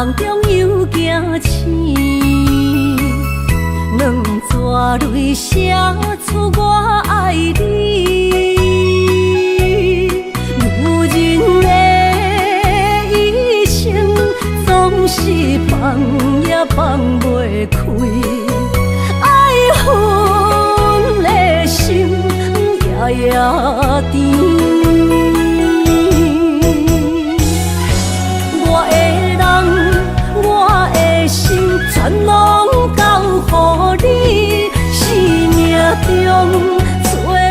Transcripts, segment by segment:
梦中又惊醒，两纸泪写出我爱你。女人的一生总是放也放袂开，爱恨的心夜夜甜。全拢交予你，生命中找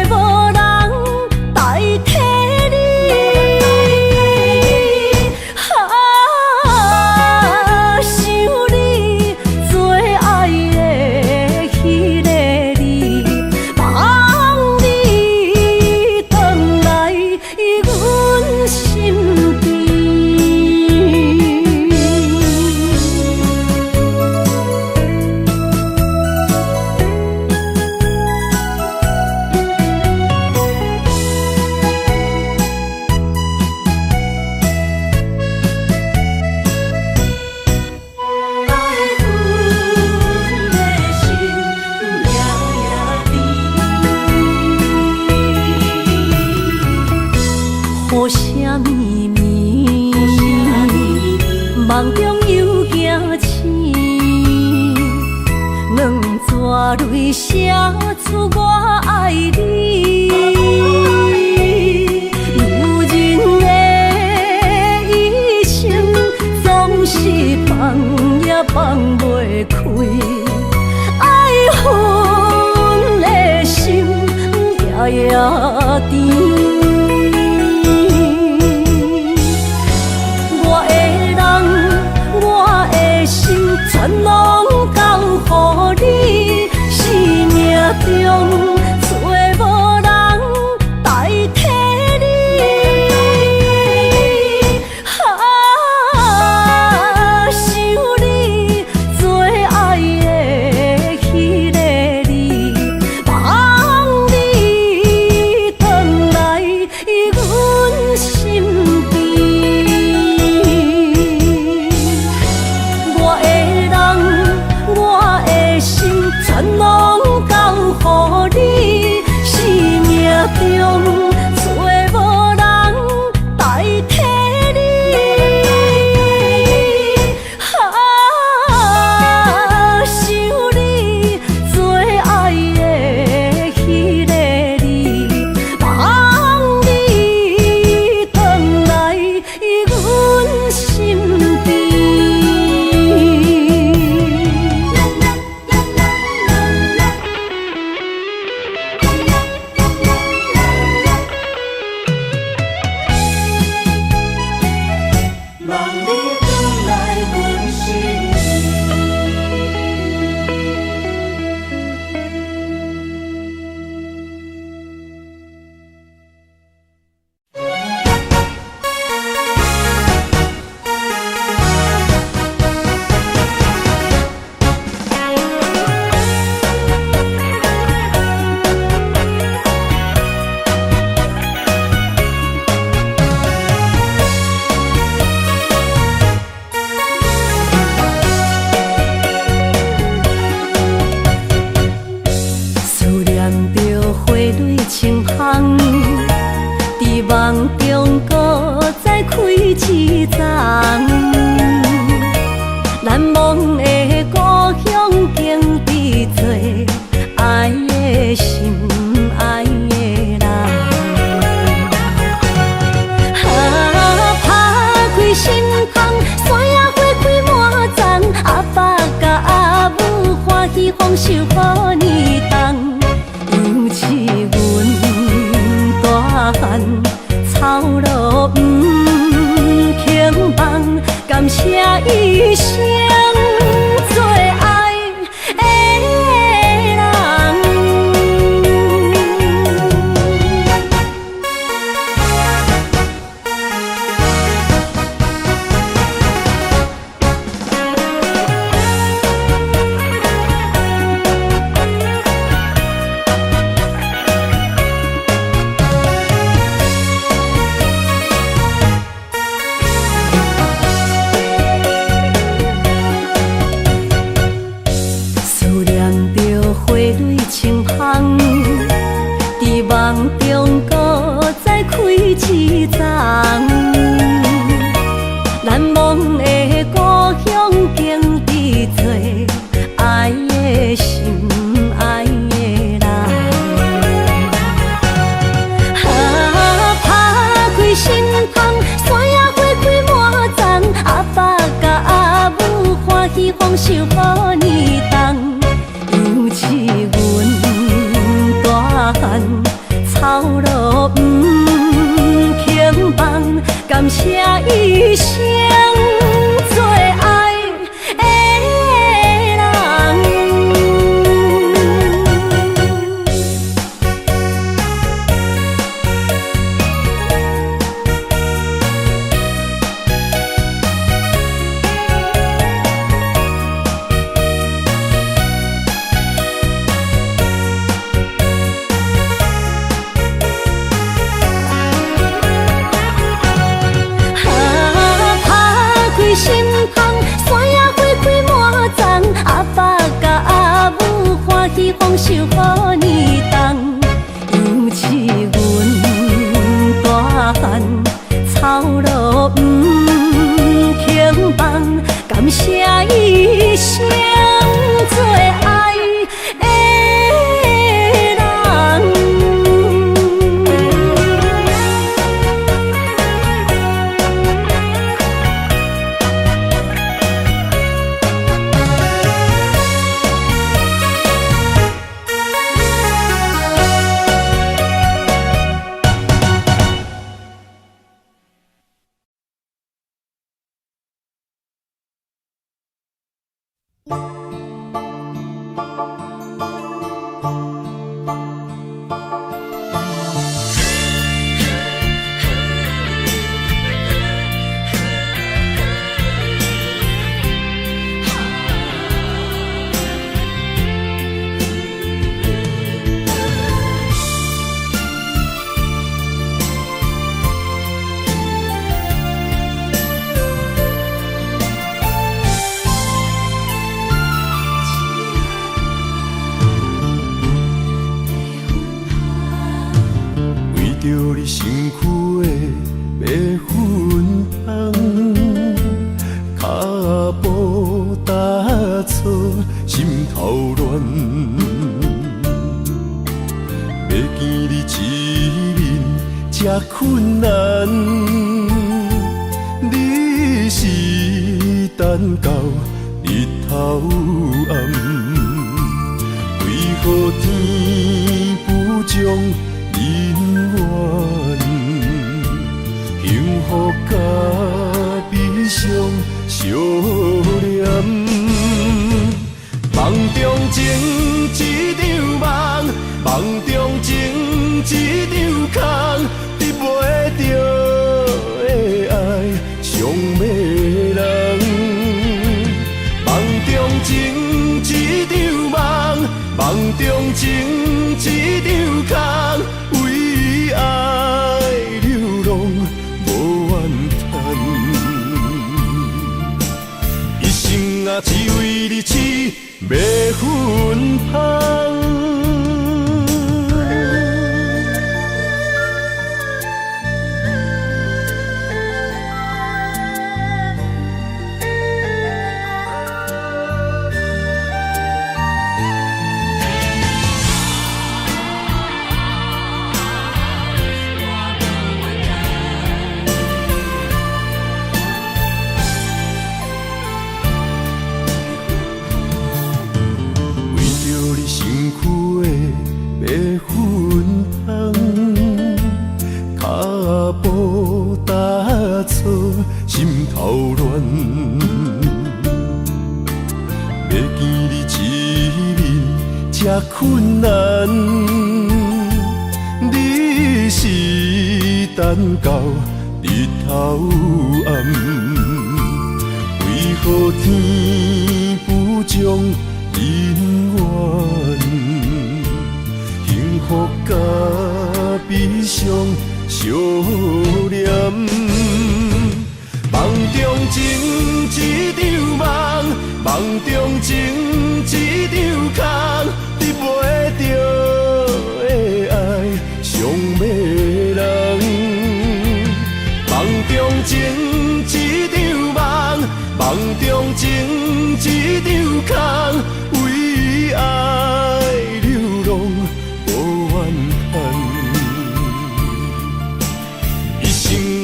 无人代替你。想你做爱的迄个你，望你回来阮身边。雨声绵绵，梦中又惊醒，两纸泪写出我爱你。女人的一生总是放也放袂开，爱恨的心夜夜甜。全拢交予你，生命中找无人代替你。想你做爱的迄个你，望你回来阮身边。全拢交予你，生命中找无人代替你。想你做爱的迄个你，望你回来阮身边。梦中搁再开一丛，难忘的故乡经比做爱的心爱的人。打开心窗，山野花开满丛，阿爸甲阿母欢喜丰收好年冬，尤其阮大汉。草路不轻放，感谢一生做爱的人。梦中搁再开一丛，难忘的故乡经历做爱的心爱的人。打开心窗，山野花开满丛，阿爸甲阿母欢喜丰收好年冬，尤其阮大汉草路不轻放，感谢一生做爱的人。心窗，山野花开满丛，阿爸甲阿母欢喜丰收好年冬，尤其阮大汉草路不轻放，感谢一生做爱的人。困难，你是等到日头暗，为何天不将人怨？幸福甲悲伤相连，梦中情一场梦，梦中情一场空。得袂到的爱，上迷人。梦中情一场梦，梦中情一场空，为爱流浪无怨叹。一生啊，只为你痴，袂分芳。心头乱，要见你一面这困难，你是等到日头暗，为何天不将人怨？幸福甲悲伤相连。梦中情一场梦，梦中情一场空，得袂到的爱，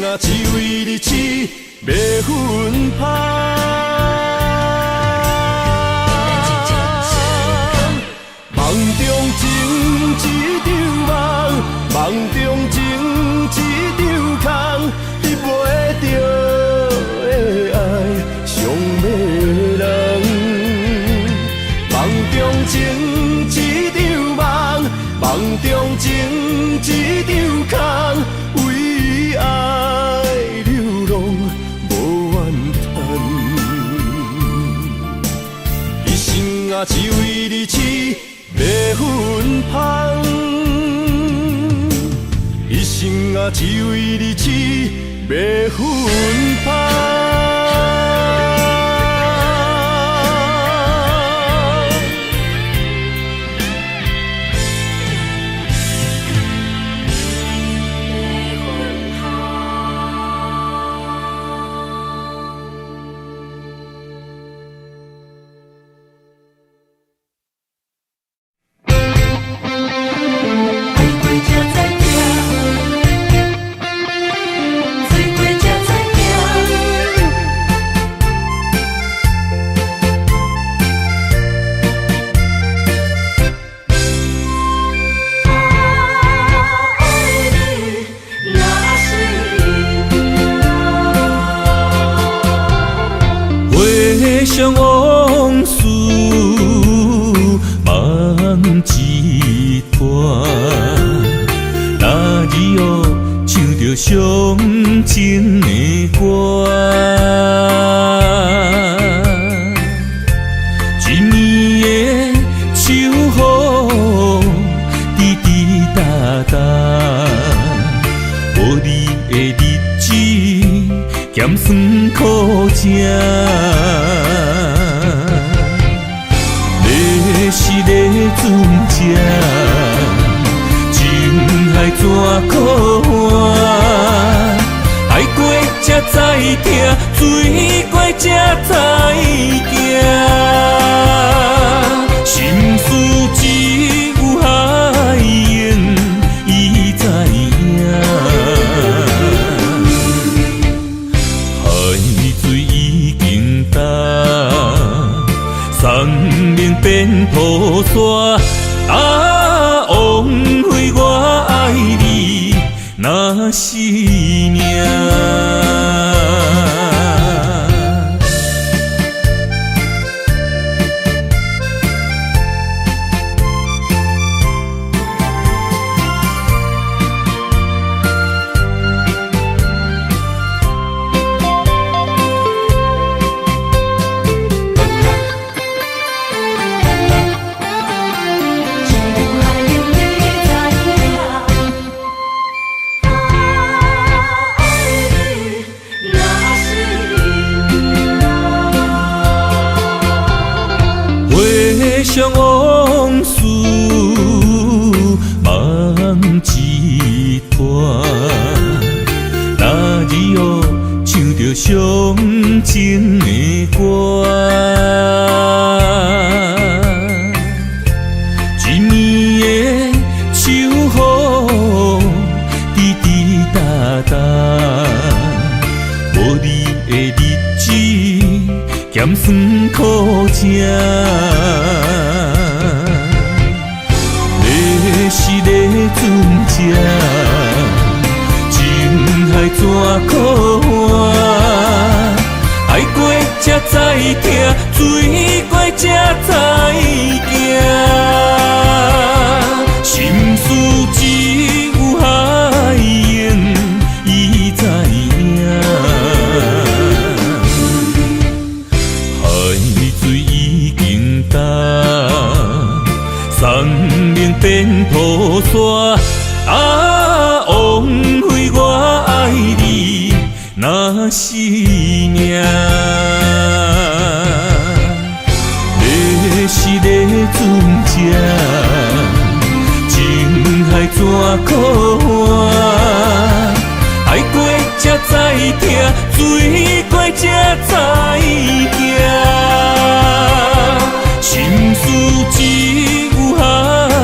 啊只为你痴，袂分芳。梦中情一场梦，梦中情一场空，得袂着的爱上迷人。梦中情一场梦，梦中情一场空，为爱流浪无怨叹。一生啊只为你痴，袂分芳。一生啊只为你痴，袂分芳。想往事梦一段，那日哦唱着伤情的歌，一年的秋雨滴滴答答，无你的日子咸酸苦涩。是咧船只，情海怎可换？爱过才知疼，水过才知行。心事只有海燕伊知影，海水已经干。送命变雨伞，枉费我爱你那是命。想往事梦一段，那日哦唱着伤情的歌，一年的秋雨滴滴答答，无你的日子咸酸苦涩。是咧船只，情海怎可换？爱过才知疼，水过才知行。心事只有海燕伊知影，海水已经干。送命变雨伞，枉费我爱你那是命。是咧船只，情海怎可换？爱过才知疼，水过才知行。心事只有海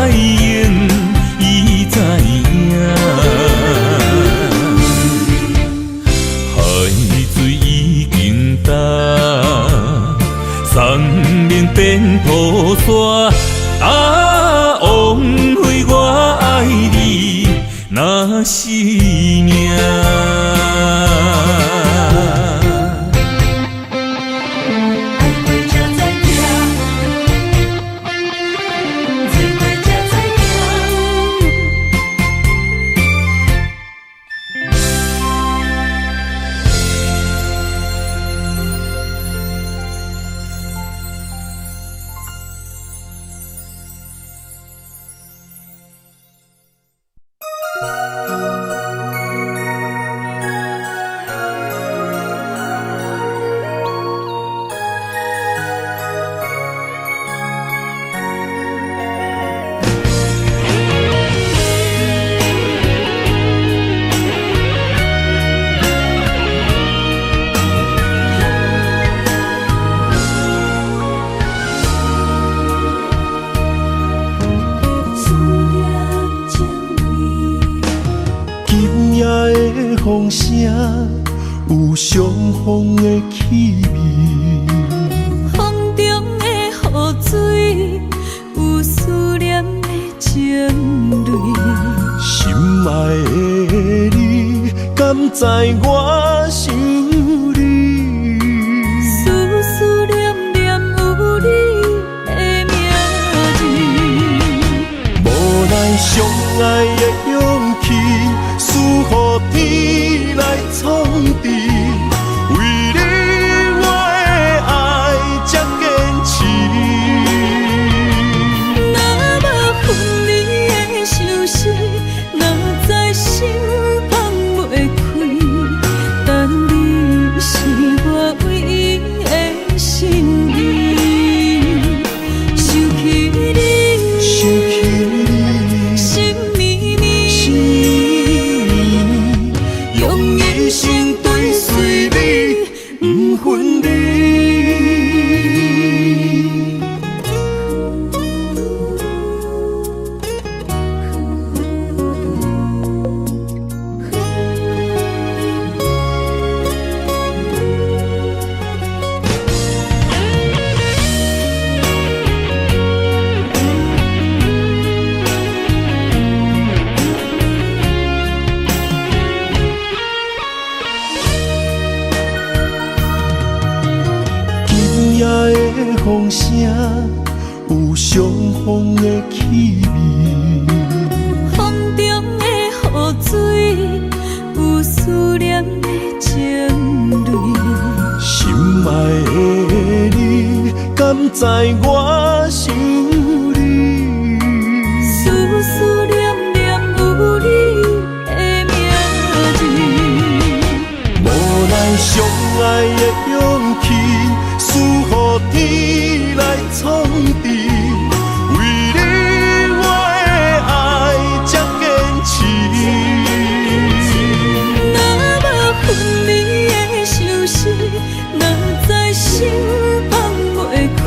燕伊知影，是命。风声有相逢的气味，风中的雨水有思念的情泪。心爱的你，敢知我想你？思思念念有你的名字，无奈相爱的勇气，输予天来创治。为你我的爱才坚持。若无分离的相思，哪知心放袂开。但你是我唯一的心意，想起你，心绵绵，用一生追随你，不分离。风声有相逢的气味，风中的雨水有思念的情泪。心爱的你，敢知我想你？思思念念有你的名字，无奈相爱的勇气，输予天来创治。为你我的爱才坚持。若无分离的相思，哪知心放袂开。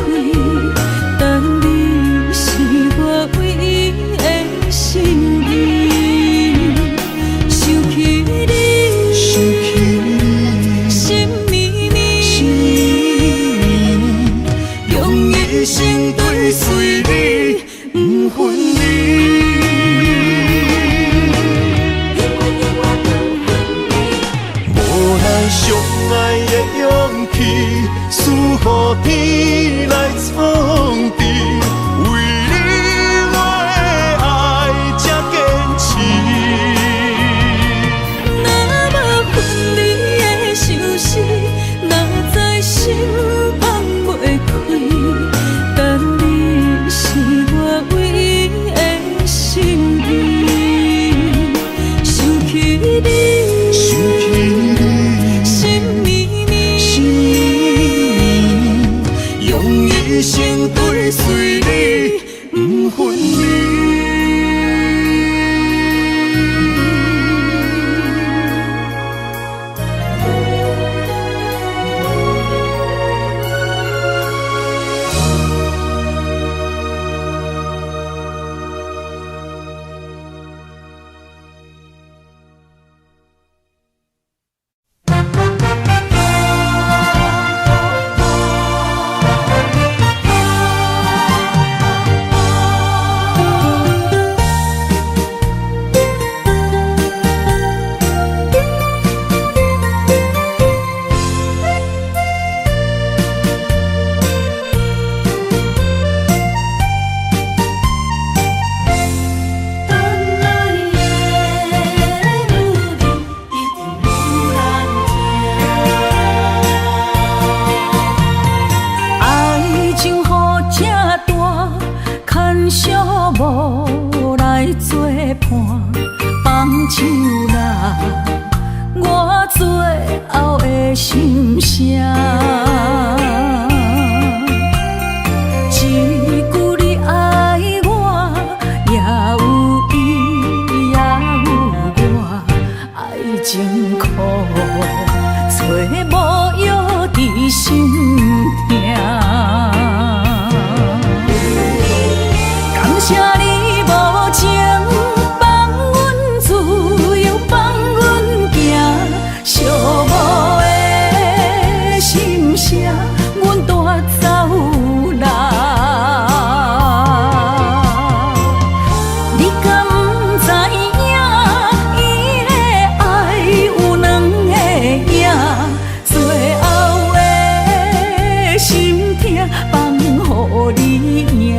放手啦，我最后的心声。一句你爱我，也有伊，也有我，爱情苦，找无药伫心痛。感谢你无情，放阮自由，放阮行，寂寞的心声，阮带走啦。你敢不知影，伊的爱有两个影，最后的心痛放予你赢。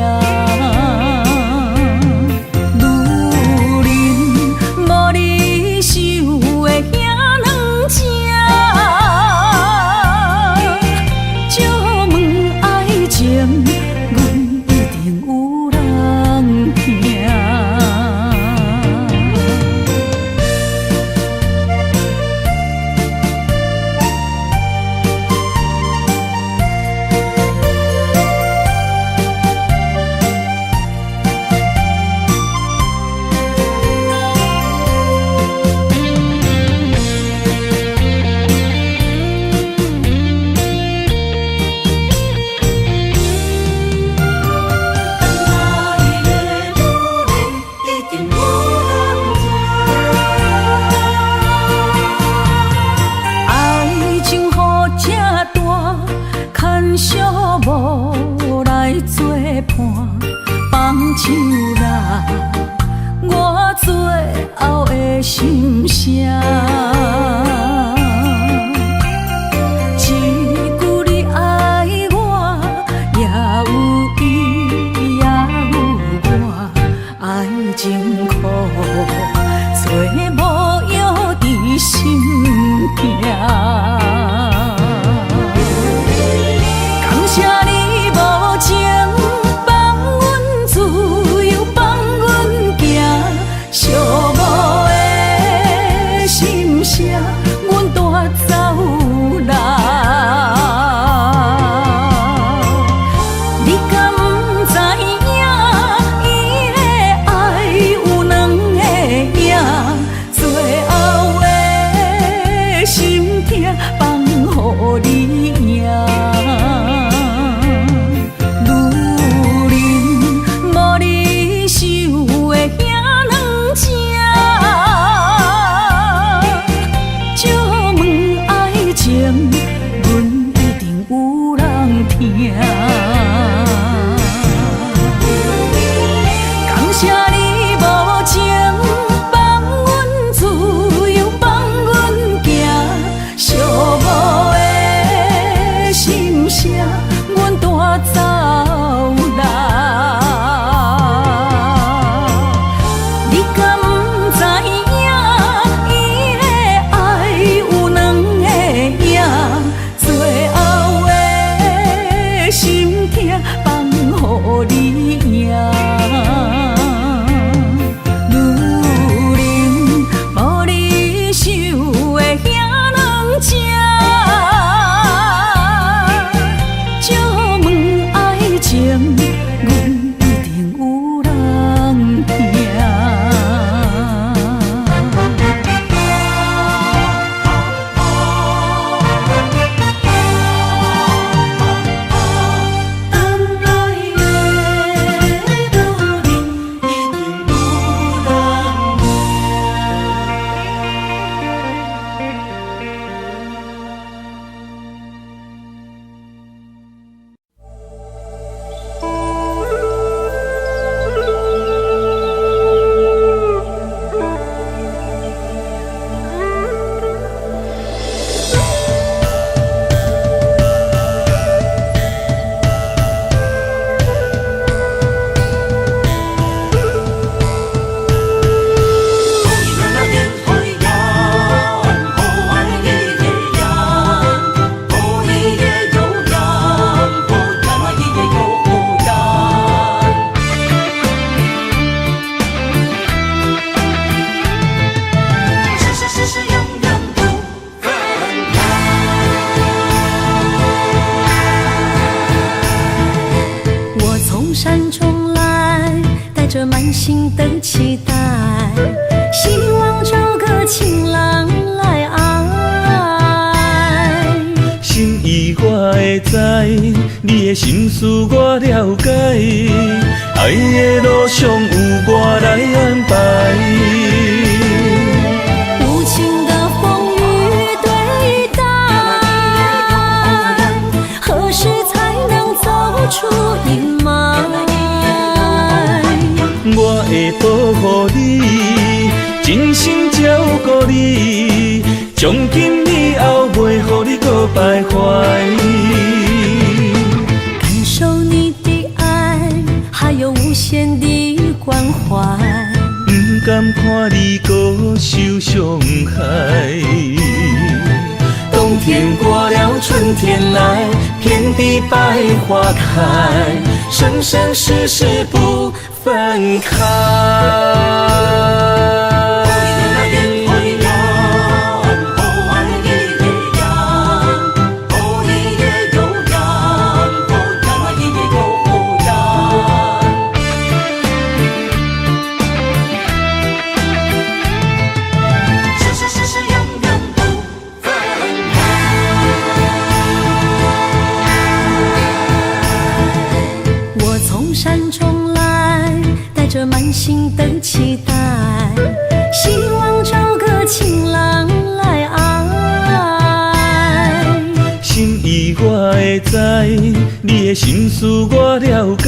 无来作伴，放手啦，我最后的心声。一句你爱我，也有伊，也有我，爱情苦，找无药伫心痛。谢你无情，放阮自由，放阮行，寂寞的心声，着满心的期待，希望找个情郎来爱。心意我会知，你的心思我了解，爱的路上有我来安排。无情的风雨对待，何时才能走出阴霾？我会保护你，真心照顾你，从今以后袂予你搁徘徊。感受你的爱，还有无限的关怀。不甘看你搁受伤害。冬天过了，春天来，遍地百花开，生生世世不分开。着满心的期待，希望找个情郎来爱。心意我会知，你的心思我了解，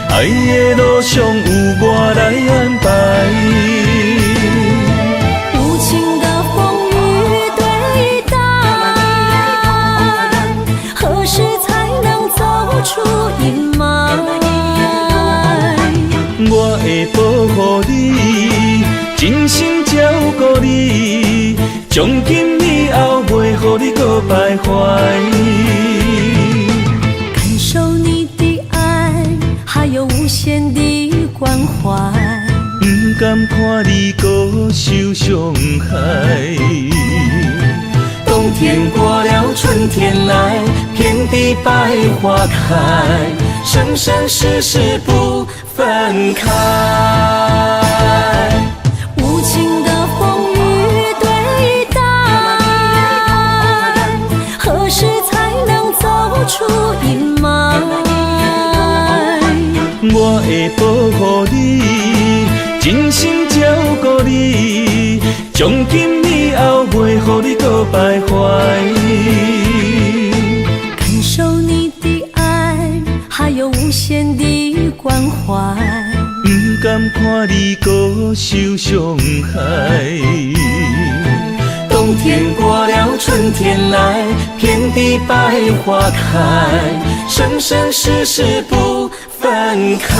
爱的路上有我来安排。无情的风雨对待，何时才能走出阴霾？我会保护你，真心照顾你，从今以后袂予你搁徘徊。感受你的爱，还有无限的关怀。不甘看你搁受伤害。冬天过了，春天来，遍地百花开，生生世世不分开。无情的风雨对待，何时才能走出阴霾？我会保护你，真心照顾你，从今以后袂予你搁徘徊。感受你的爱，还有无限的关怀。不甘看你搁受伤害。冬天过了，春天来，遍地百花开，生生世世不分开。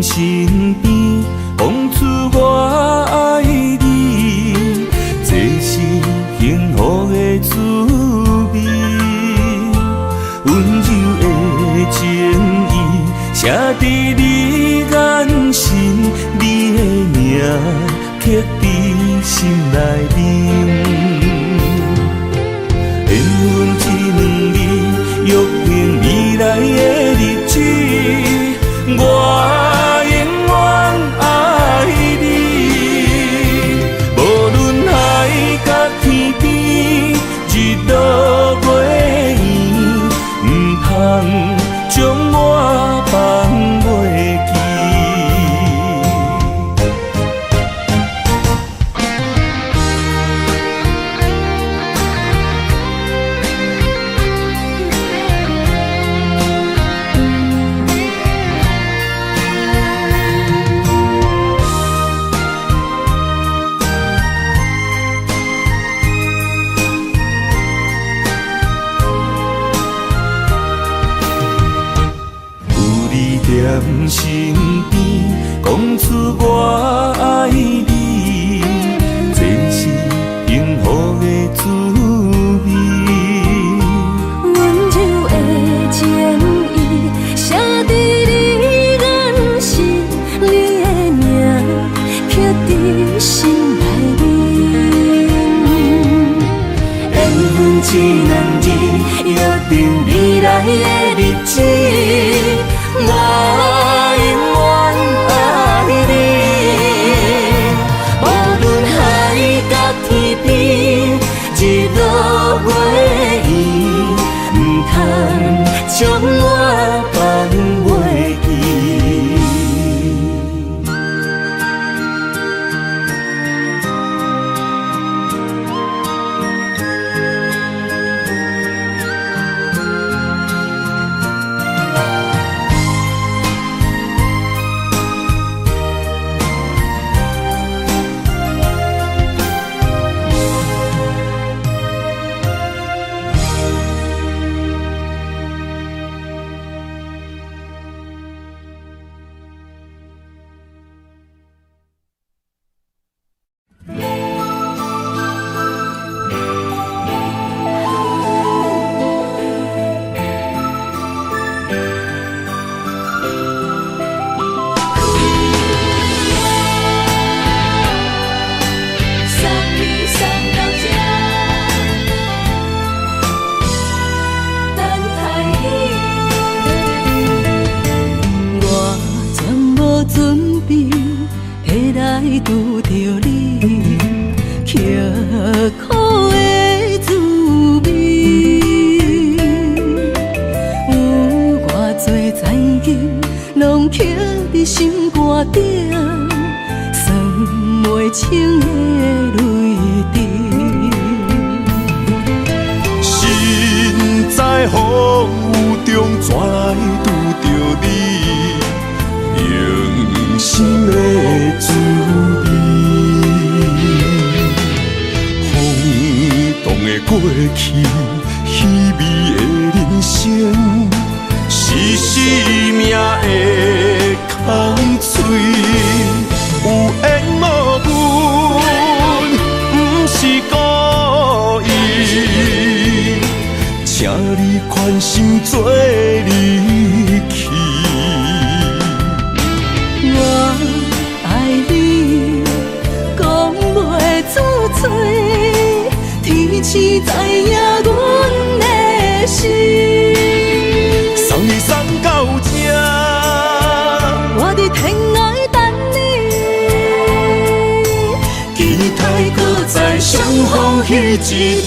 身边，讲出我爱你，这是幸福的滋味。温柔的情意写在你眼神，你的名刻在心内面。缘分一两字，约定未来的日子，我永远爱你。无论海角天边，日落月圆，不通将我放袂记。在身边，讲出我爱你，这是幸福的滋味。温柔的情意写在你眼神，你的名刻在心内面。缘分一两字，约定未来的日子。我永远爱你，无论海角天边，日落月圆，不通将我放袂记。拄着你，刻苦的滋味，有偌多知己，拢刻在心肝顶，算袂清的泪滴。心在风雨中，怎来拄着你？用心的滋味，轰动的过去，稀微的人生，是生命的空嘴，有缘无分，不是故意，请你宽心做离去。我爱你，讲袂出嘴，天赐知影阮的心。送你送到这，我伫天涯等你，期待搁再相逢彼一日。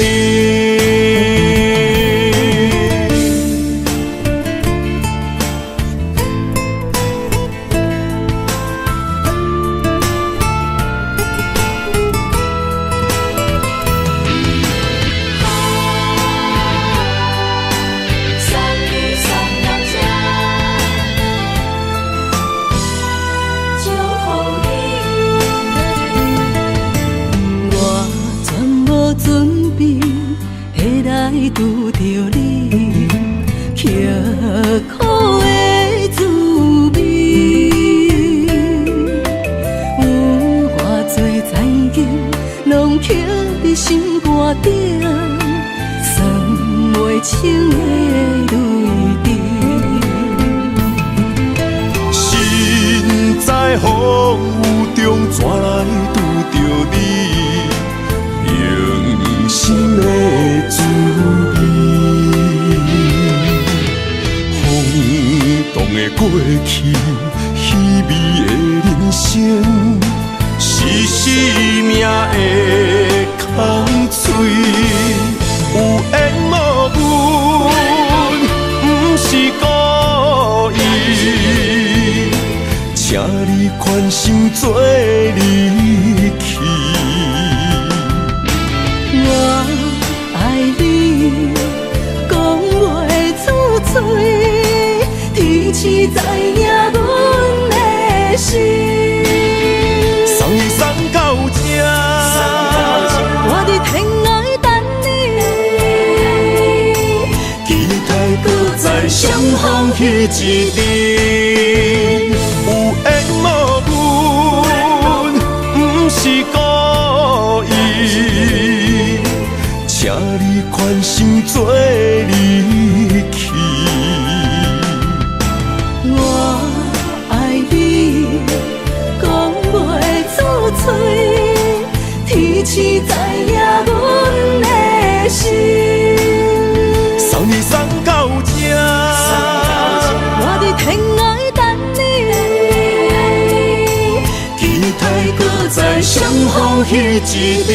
准备。情的泪滴。身在风雨中，怎来拄着你用心的滋味？轰动的过去，稀微的人生，是生命的空嘴，有缘无分，不是故意。请你宽心做离去。我爱你，讲袂出嘴，天赐知影阮的心。送你送到这，我伫天涯等你，期待搁再相逢彼一日。有缘无分，不是故意。请你宽心做离去。我爱你，讲袂出嘴，天赐知影阮的心。送你送到这，我伫天涯等你，期待搁再相逢彼一日。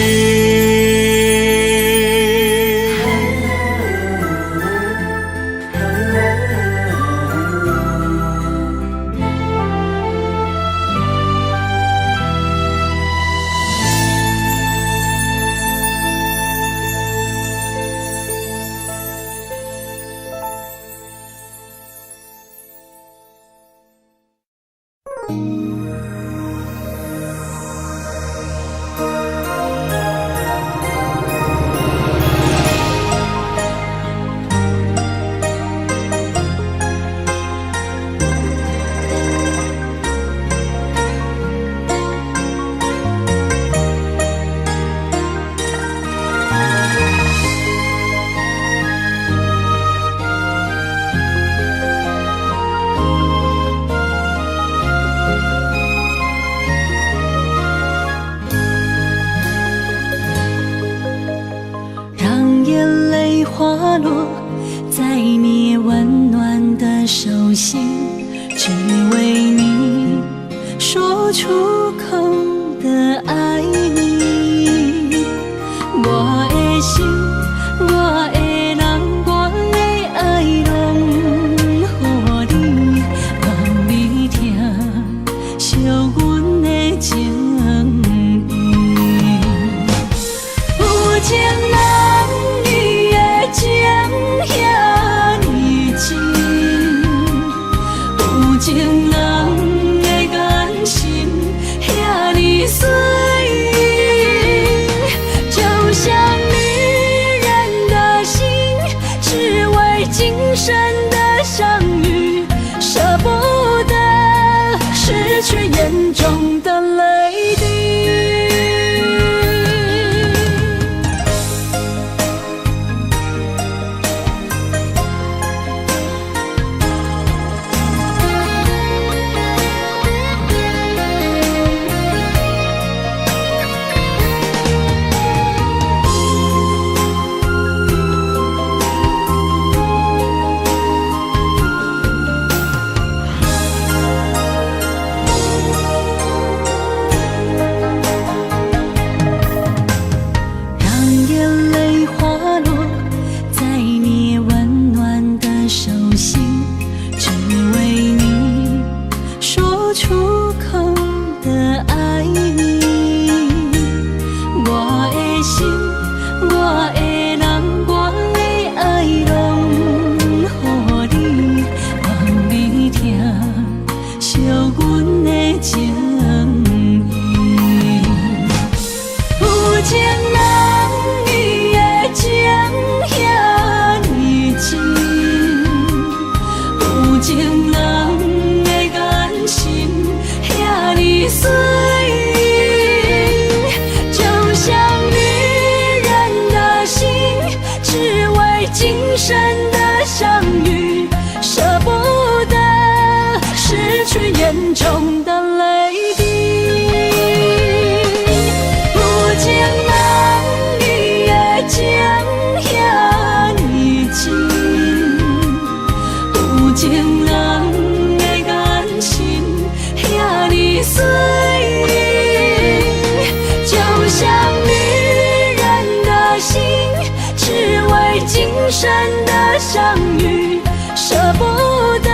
花落在你温暖的手心，只为你说出口的爱你。我的心，我的人，我的爱拢予你，望你听惜阮的情意。有情人情遐呢真，有情人的眼神遐呢水，就像女人的心，只为今生的相遇，舍不得失去眼中的泪滴。今生严重的泪滴。有情人你的情遐尼深，有情人的眼神遐尼水，就像女人的心，只为今生的相遇，舍不得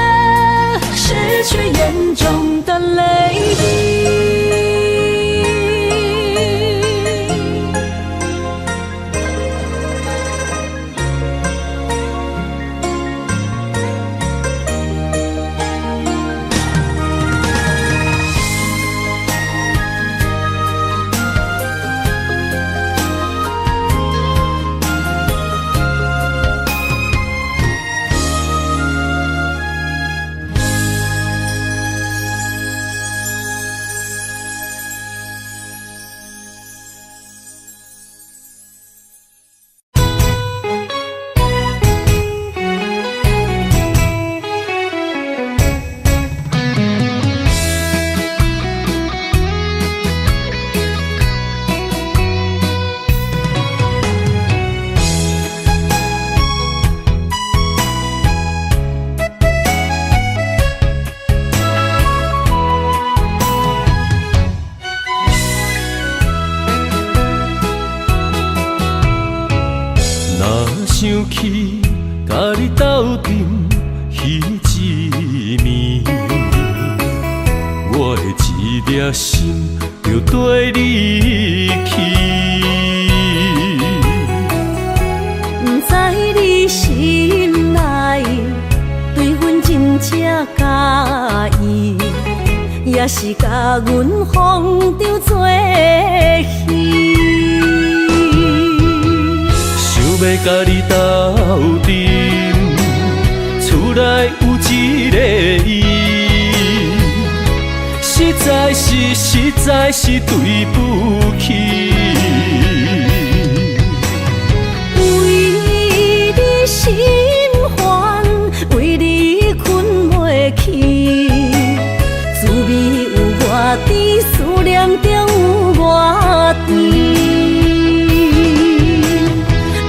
失去眼中的泪滴。想起甲你斗阵彼一暝，我的一粒心就跟你去。不知你心内对阮真正介意，也是甲阮放着做戏。要甲你斗阵，厝内有一个伊，实在是对不起。为你心烦，为你困袂去，滋味有外甜，思念中有外甜。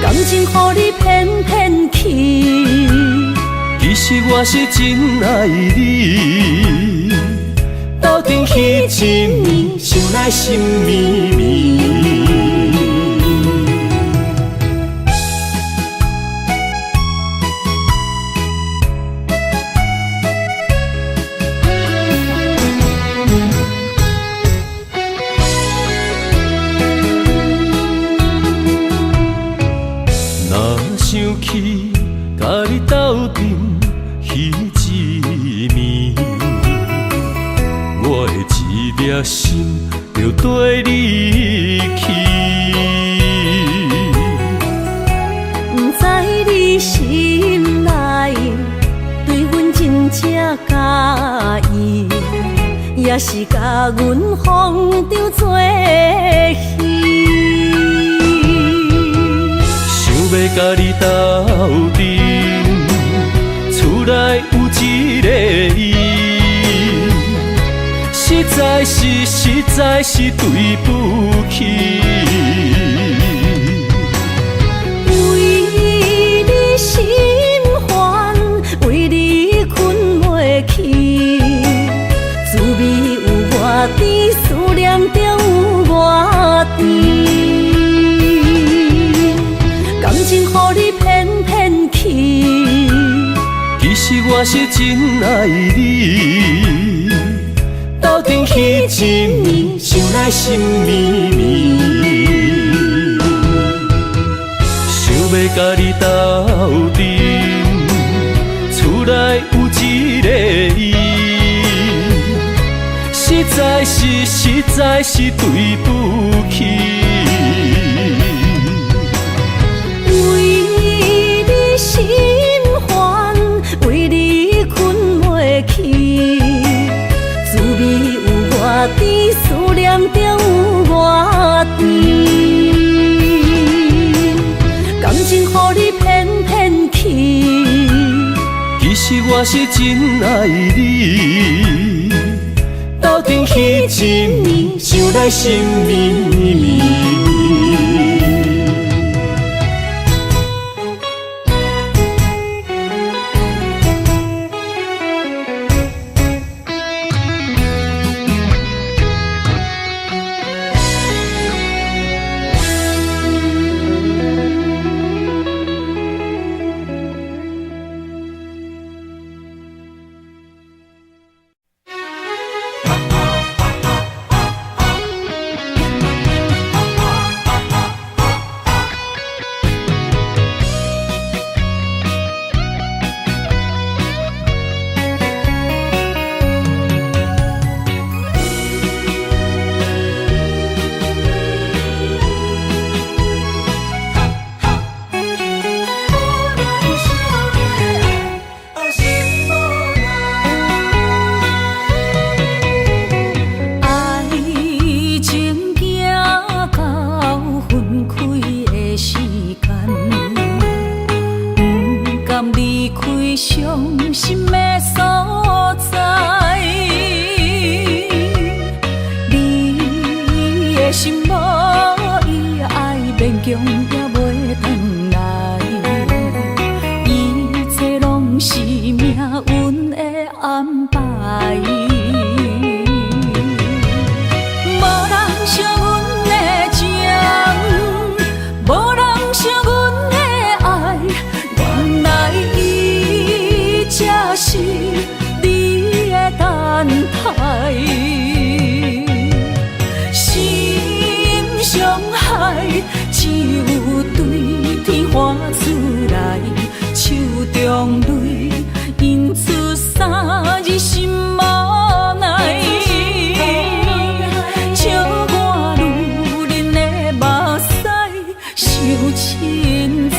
感情予你骗骗去，其实我是真爱你。斗阵彼一暝，想来心绵绵。想起甲你斗阵彼一暝，我的一粒心就跟你去。不知你心内对阮真正介意，也是甲阮放着做戏。要甲你斗阵，厝内有一个伊，实在是对不起。为你心烦，为你困袂去，滋味有外甜，思念中有外甜。感情予你骗骗去，其实我是真爱你。斗阵彼一暝，想来心绵绵。想要甲你斗阵，厝内有一个伊，实在是对不起。心烦，为你困袂去，滋味有外甜，思念中有外甜。感情予你骗骗去，其实我是真爱你。斗阵彼一暝，想来心绵绵。伤心的所在，你的心无伊爱勉强也袂转来，一切拢是命运的安排。无人像阮的情，无人像阮的爱，原来才是你的等待，心伤害只有对天发出来，手中泪印出三字心无奈，笑我女人的目屎伤凊彩。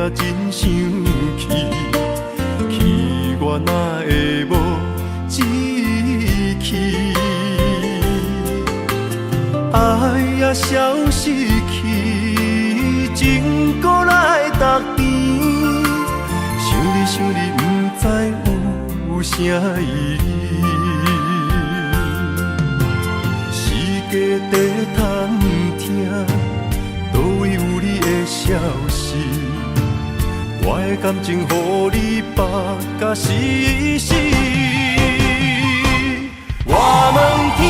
也真想去，去我哪会无志气？爱也消失去，情搁来逐甜。想你想你，不知有啥意义。世界在探听，倒位有你的消息？我的感情，予你绑甲死死。我问天，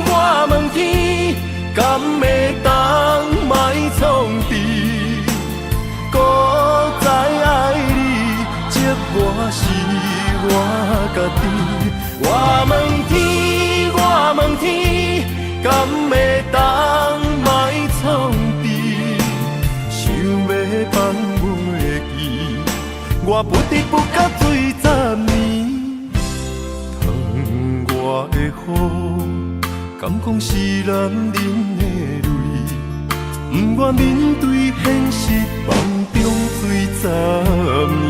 我问天，敢会当莫创治？搁再爱你，这我是我家己。我问天，我问天，敢会当莫创治？想要放袂记，我不得不甲水10年。疼我的雨，敢讲是男人的泪？不愿面对现实，梦中水10年。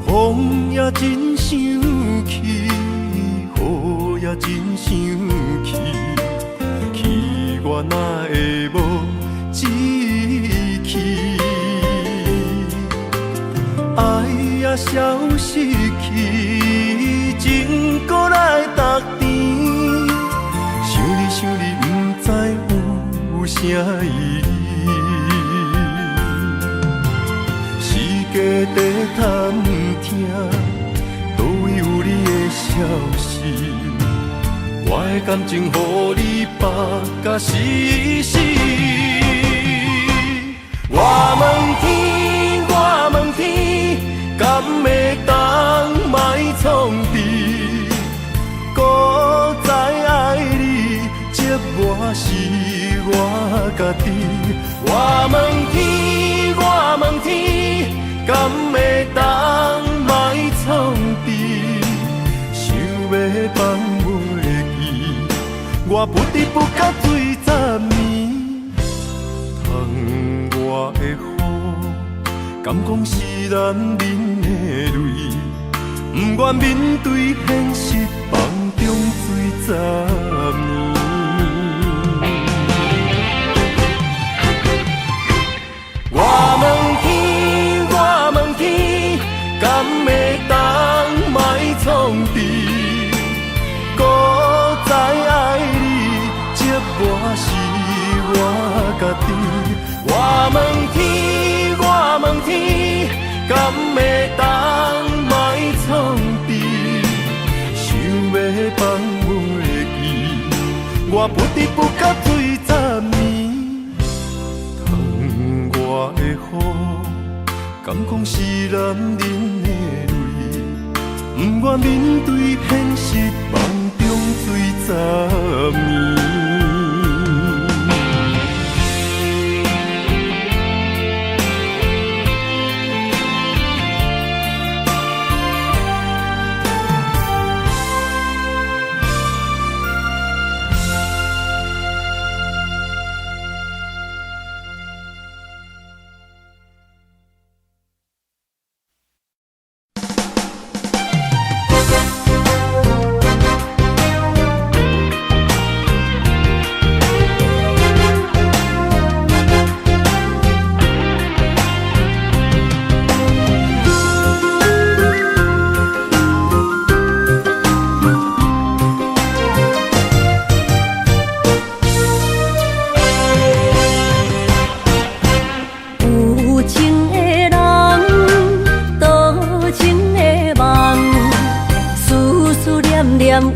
风也真想去，雨也真想去，去我哪会无志气？爱也消失去，情搁来逐甜。想你想你，不知有啥意义？世界在探听，倒位有你的消息？我的感情，予你绑甲死死。我问天，我问天，敢会当莫创治？搁再爱你，这我是我家己。我问天，我问天，敢会当莫创治？想要放袂记，我不得不甲水10年。疼我的雨，敢讲是男人的泪？不愿面对现实，梦中水10年。我问天，我问天，敢会当莫创治？搁再爱你，这我是我家己。我问天，我问天，敢会当莫创治？想要放袂记，我不得不甲水10年。我的雨，敢讲是男人的泪？不愿面对现实，梦中水10年。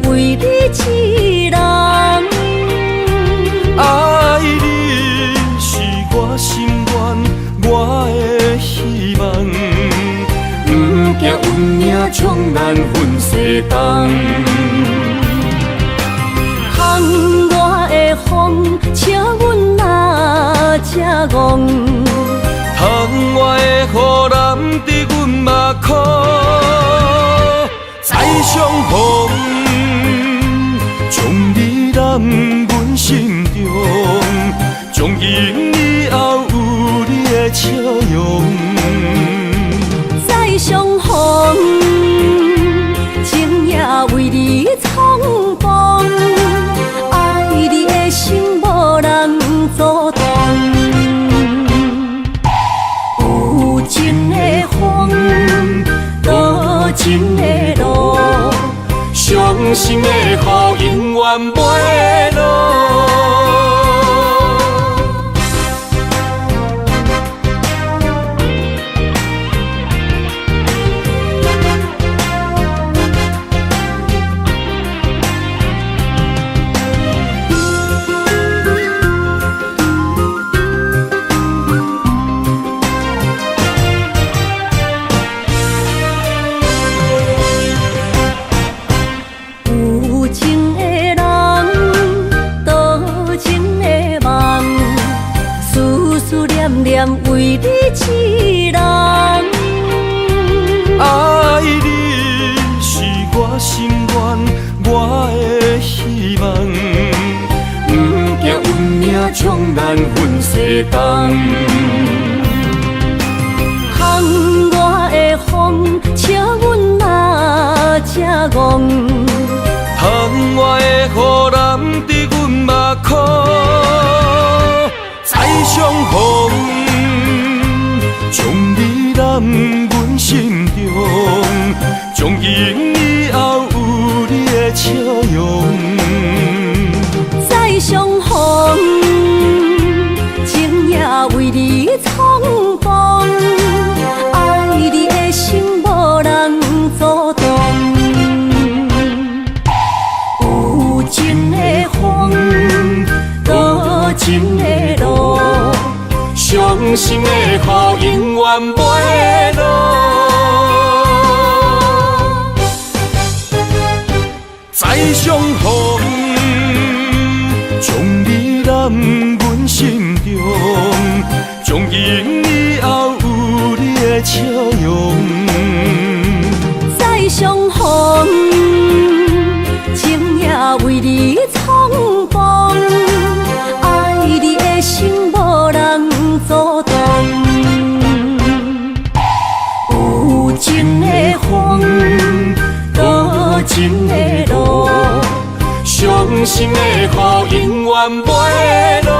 为你痴人，爱你是我心愿，我的希望。不惊运命冲咱分西东，风我的风，笑阮哪这戆。窗伫阮目眶，再相逢，将你揽阮心中，从今以后有你的笑容。再相逢，情也为你冲动，爱你的心无人阻挡。有情的风，多情的路，伤心的雨永远袂落。为你一人，爱你是我心愿，我的希望。不惊运命将咱分西东。风我的风，笑阮嘛正戆。窗外的雨淋伫阮目眶，再相逢。将你揽阮心中，从今以后有你的笑容。再相逢，情也为你冲动，爱你的心无人阻挡。有情的风，多情的路，伤心的雨永远袂落。再相逢，将你揽阮心中，从今以后有你的笑容。再相逢，情也为你冲动，爱你的心无人阻挡。有情的风，多情的路，伤心的雨永远袂落。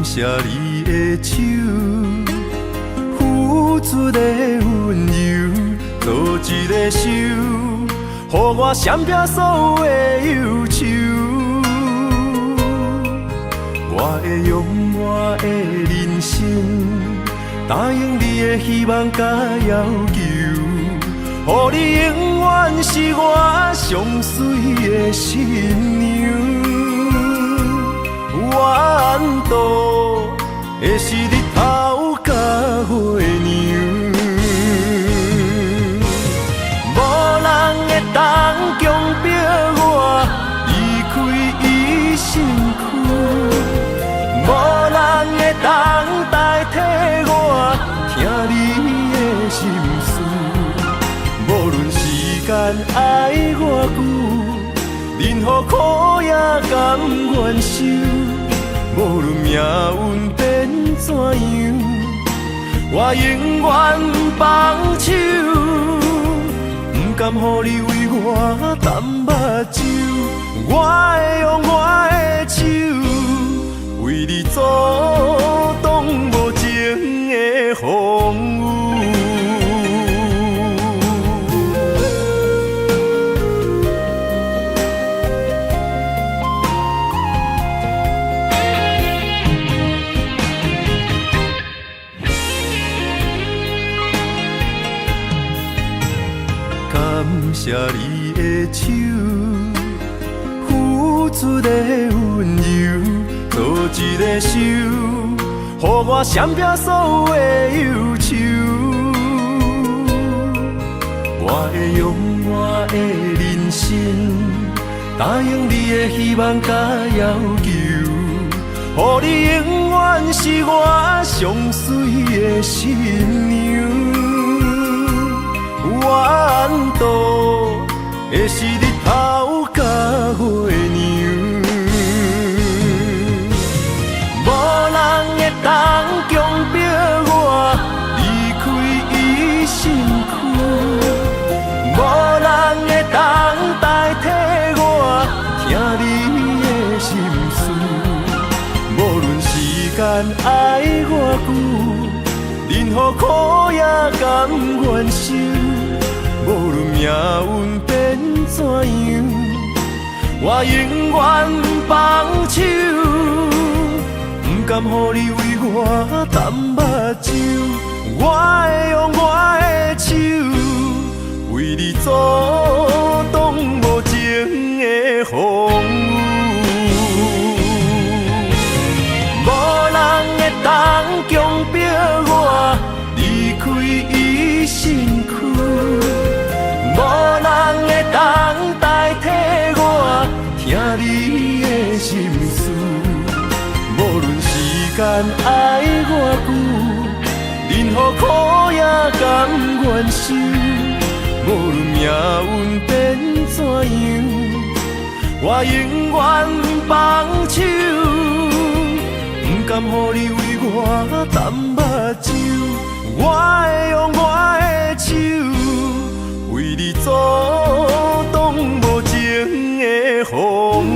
谢你的手，付出的温柔，做一个手，予我闪避所有的忧愁。我会用我的人生，答应你的希望甲要求，予你永远是我上水的新娘。缘路会是日头甲月亮，无人会当强迫我离开伊身躯，无人会当代替我听你的心事。无论时间爱偌久，任何苦也甘愿受。无论命运变怎样，我永远不放手，不甘予你为我淡目睭，我会用我的手为你阻挡无情的风雨。感谢你的手，付出的温柔，做一个手，予我闪避所有的忧愁。我会用我的人生，答应你的希望甲要求，予你永远是我上水的新娘。缘途会是日头甲月亮，无人会当强迫我离开伊身躯，无人会当代替我听你的心事。无论时间爱我久，任何苦也甘愿受。无论命运变怎样，我永远放手，不甘予你为我淡目睭。我会用我的手为你阻挡无情的风雨，无人会当强迫我离开伊身躯。无人会当代替我听你的心事，无论时间爱我久，任何苦也甘愿受。无论命运变怎样，我永远放手，不甘予你为我淡目睭。我会用我的手为你阻挡无情的风雨。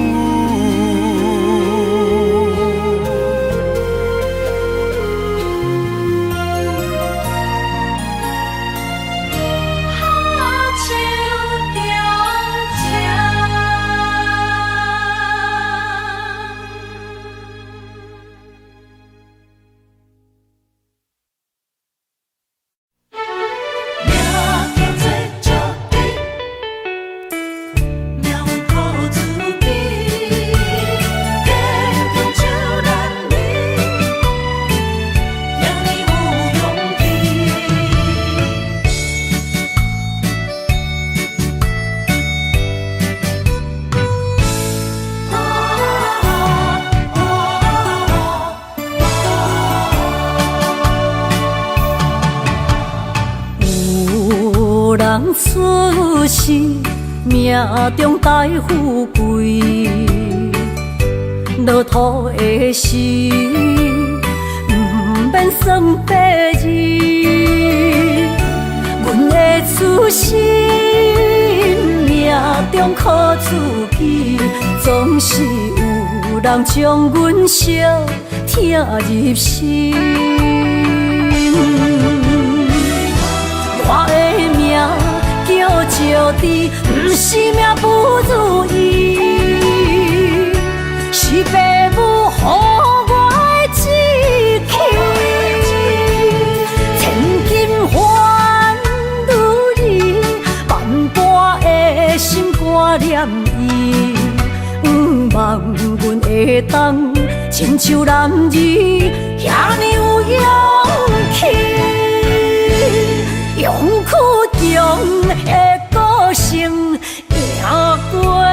出世命中带富贵，落土的时，不免算白字。阮的出身命中靠自己，总是有人将阮惜听入心。我的命叫石滴，不是命不如意，是父母予我的志气。千金换如意，万般的心肝念伊，望阮会当亲像男儿遐尼有勇气。勇屈中的个性，赢过泪。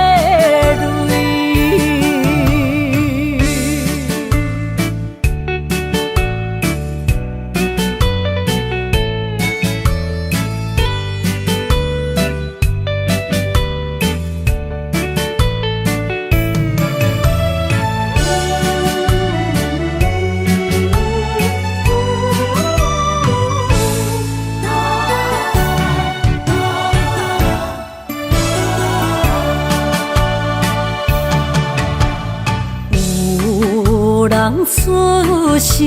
人出世，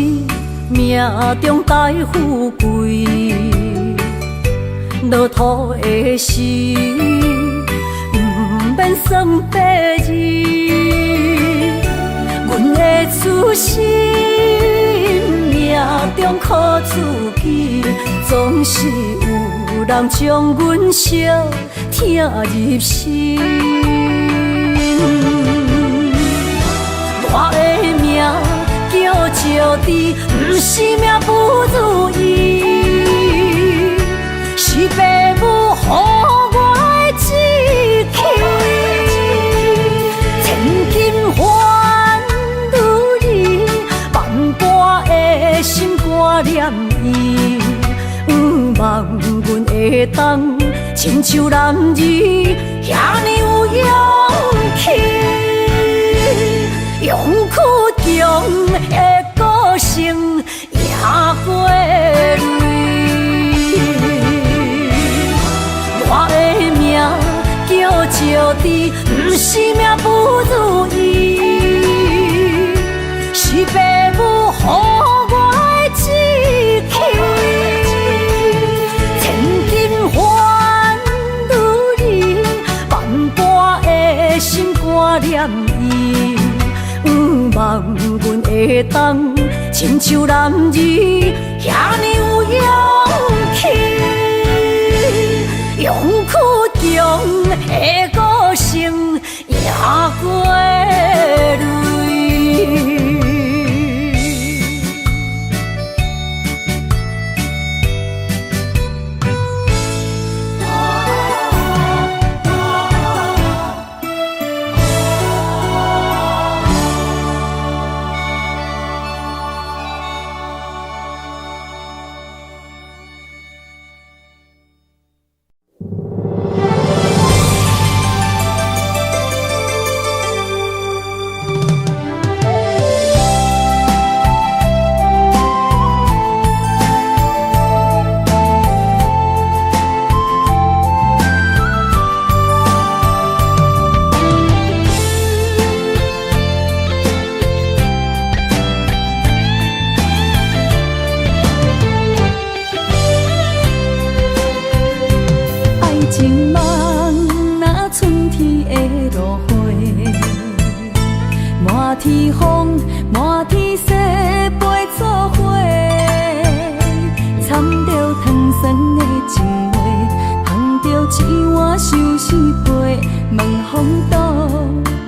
命中带富贵，落土的时，不免算白字。阮的初心，命中苦自己，总是有人将阮惜疼入心。我的命叫石滴，不是命不如意，是父母予我的志气。千金换如意，万般的心肝念伊，望阮会当亲像男儿遐尼有勇气。勇屈强的个性赢过泪，我的命叫石滴，不是命不如意，是父母予我的志气。千金换如意，万般的心肝念伊。望阮会当亲像男儿遐尼有勇气，勇屈强的个性赢过泪。天风，满天雪，飞作花，掺着糖酸的情话，捧着一碗相思杯，问风度，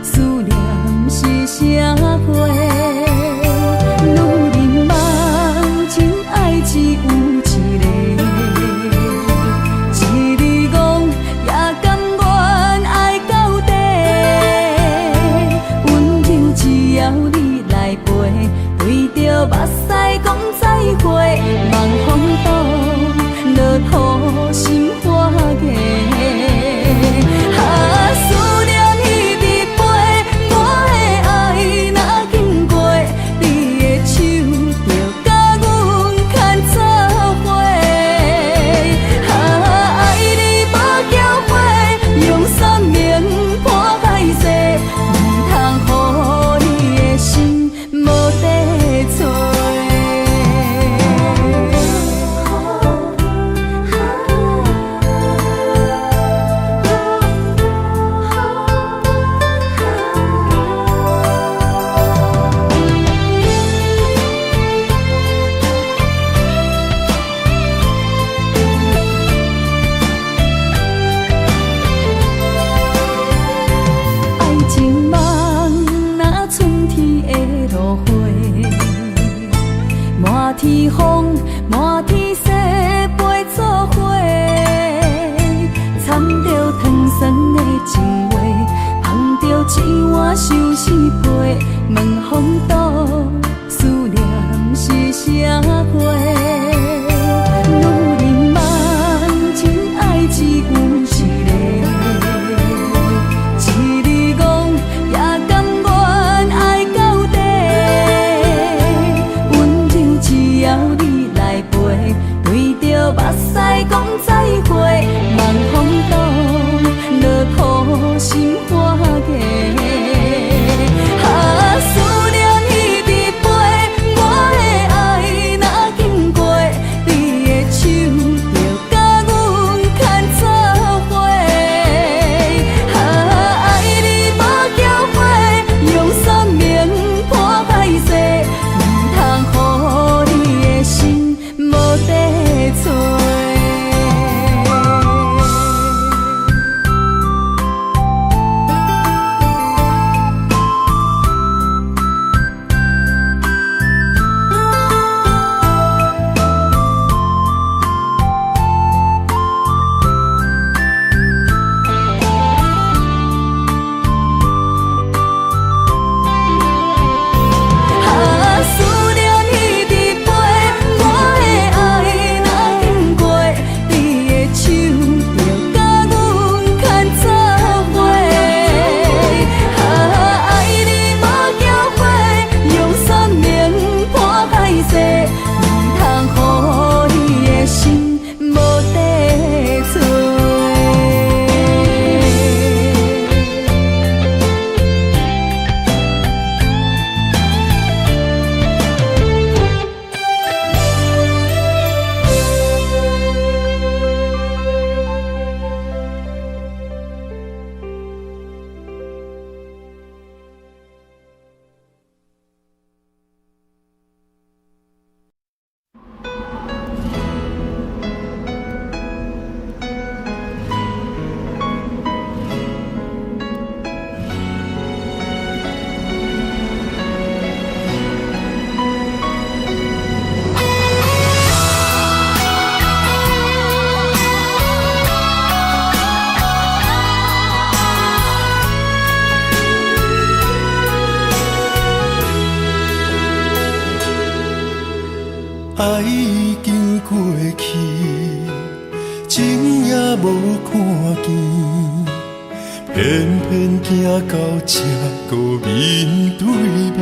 思念是啥货？女人梦，真爱只有一个，一字讲也甘愿爱到底。只要你来陪，对着目屎讲再会，望风度，落土心花芽。思念彼直飞，我的爱若经过，你的手就甲阮牵做伙。爱你无缴费，用3年破海誓，唔通予你心无地找。爱情梦若春天的落花，满天风，满天雪，飞作花，掺着糖酸的情话，捧着一碗相思杯，问风度，思念是啥货？女人梦，真爱只有一个。一字讲也甘愿爱到底，温柔只要你来陪，对着目屎讲再会，望风度，落土心花芽。思念彼直偏偏行到这个面对面，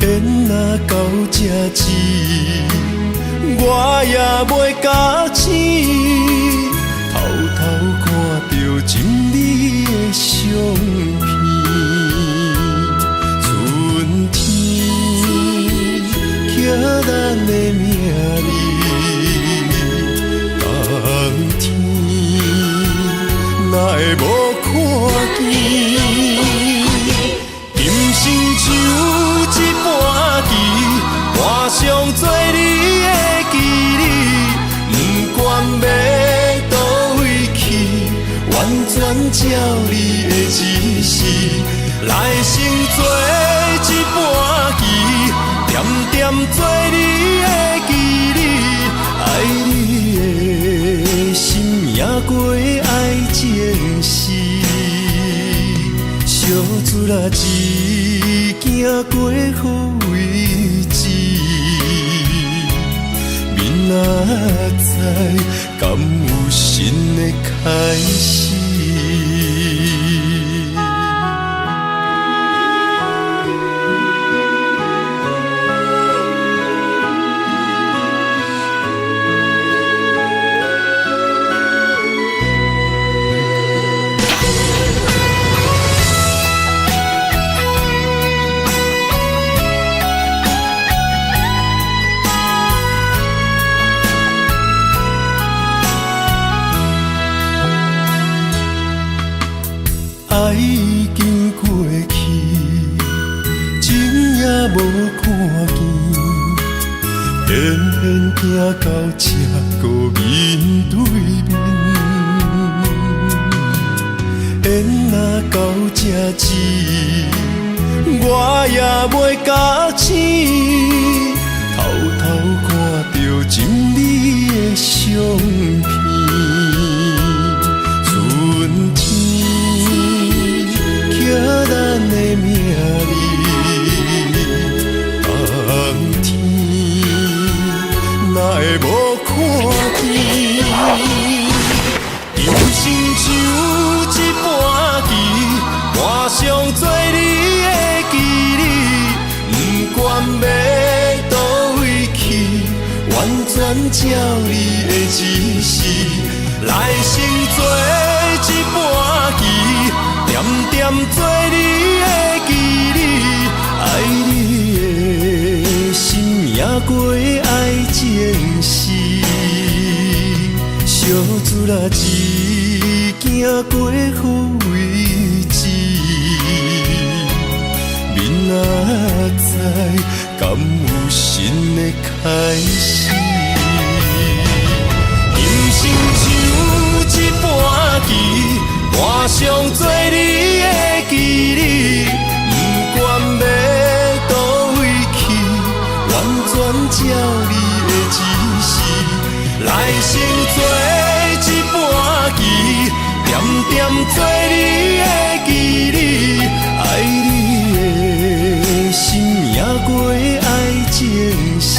缘若到这止，我也袂假醒，偷偷看到情美的相片。春天刻咱的名字，冬天哪会无看见？今生像一盘棋，换上做你的记忆，不管要倒位去，完全照你的指示，来成做一盘棋，点点做你的记忆，爱你的心也过爱情诗，小船啊一行过好位置，明仔载敢有新的开始？爱已经过去，情也无看见，偏偏行到这个面对面。缘若到这止，我也袂假醒，偷偷看到情美的相片。春天刻咱的名字，冬天哪会无看见？今生像一盘棋，换上做你的记忆，不管要倒位去，完全照你的指示，来成做一盘棋，点点做你的记忆，爱你的心也过爱情诗，小船啊一行过好位置，明仔载敢有新的开始？人生像一盘棋，换上做你的记忆，不管要倒位去，完全照你的指示，来成做一盘棋，点点做你的记忆，爱你的心也过爱情诗，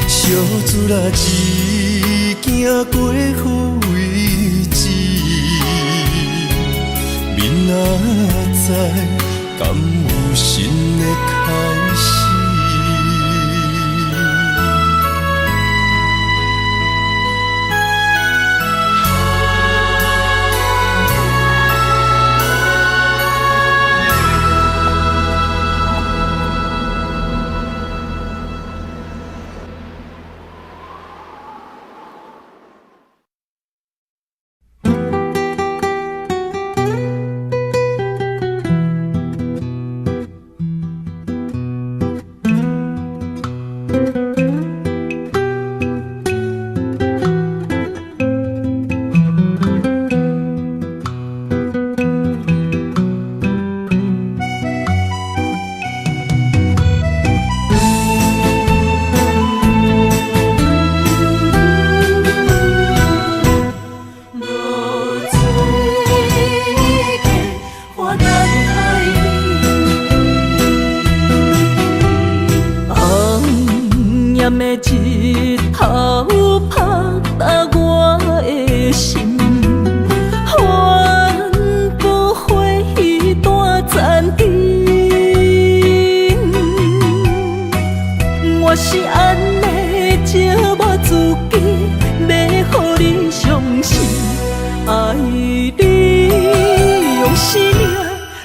小船啊一行过好位置，明仔载敢有新的开始？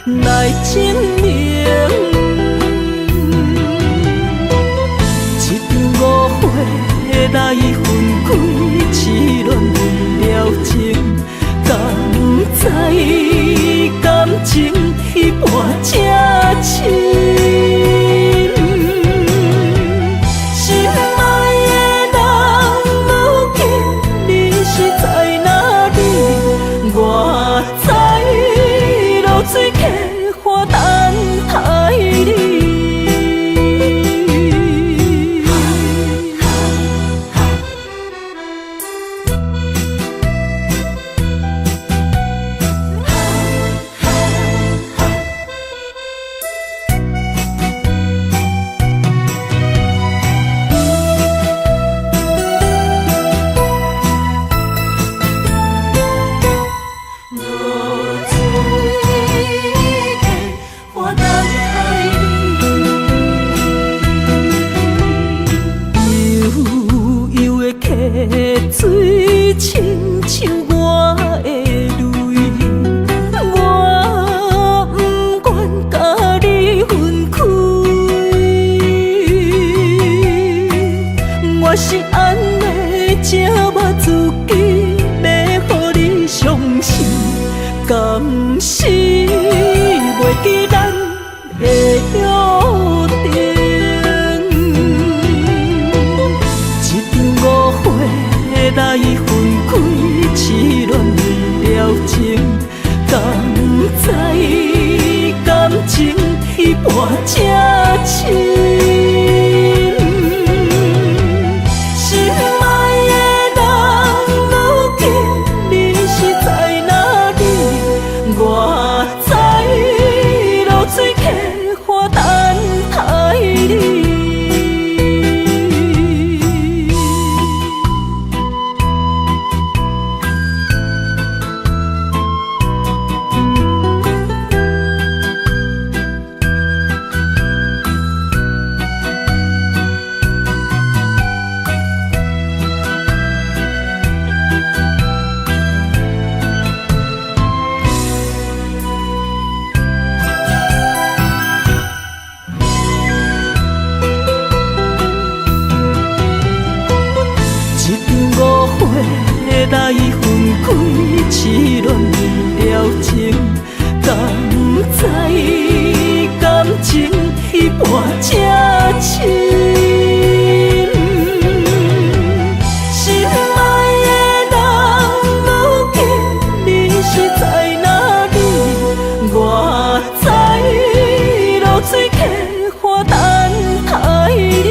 来证明。一场误会来分开，痴恋为了情，敢知感情彼半才深。水客花等待你。水亲像我的泪，我不愿甲你分开。我是安尼才我自己要予你相信，敢是袂记咱的约定。来分开，痴恋为了情，敢知感情彼半才深。心爱的人，如今你是在哪里？我在流水客花等待你。来分开，痴恋为了情，敢知感情彼半才深。心爱的人，如今你是在哪里？我在流水客花等待你。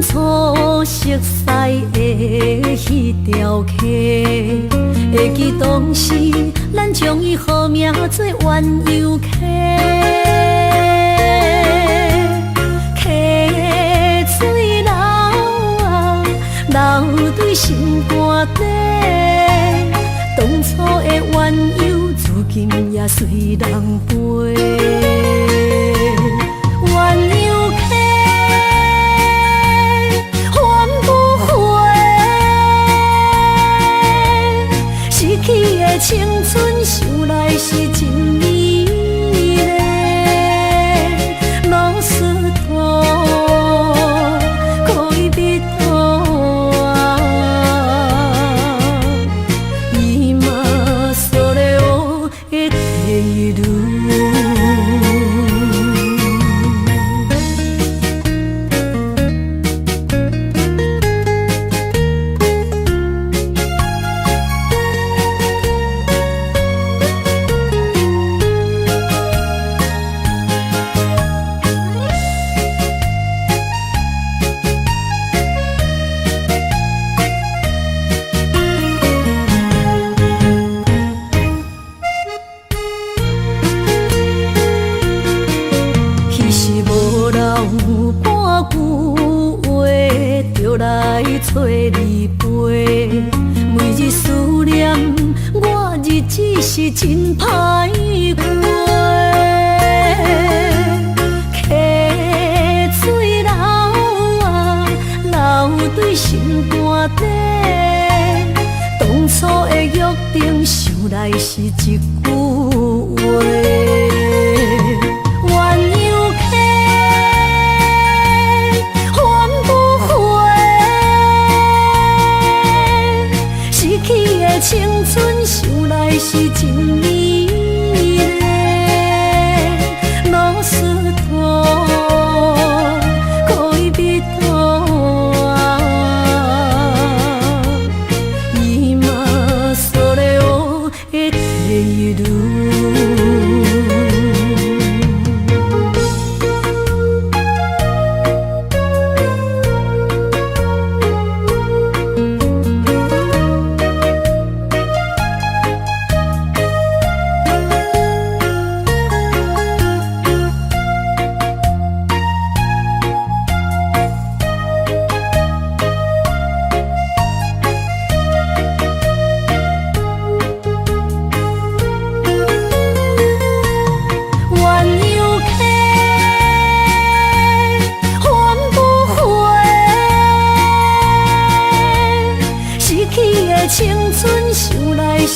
初熟悉的迄条溪，会记当时咱将伊号名做鸳鸯溪。溪水流啊，流对心肝底。当初的鸳鸯，如今也随人飞。鸳鸯溪。青春想来是真美丽，老师徒可以比途啊，今それを得ている。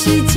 是一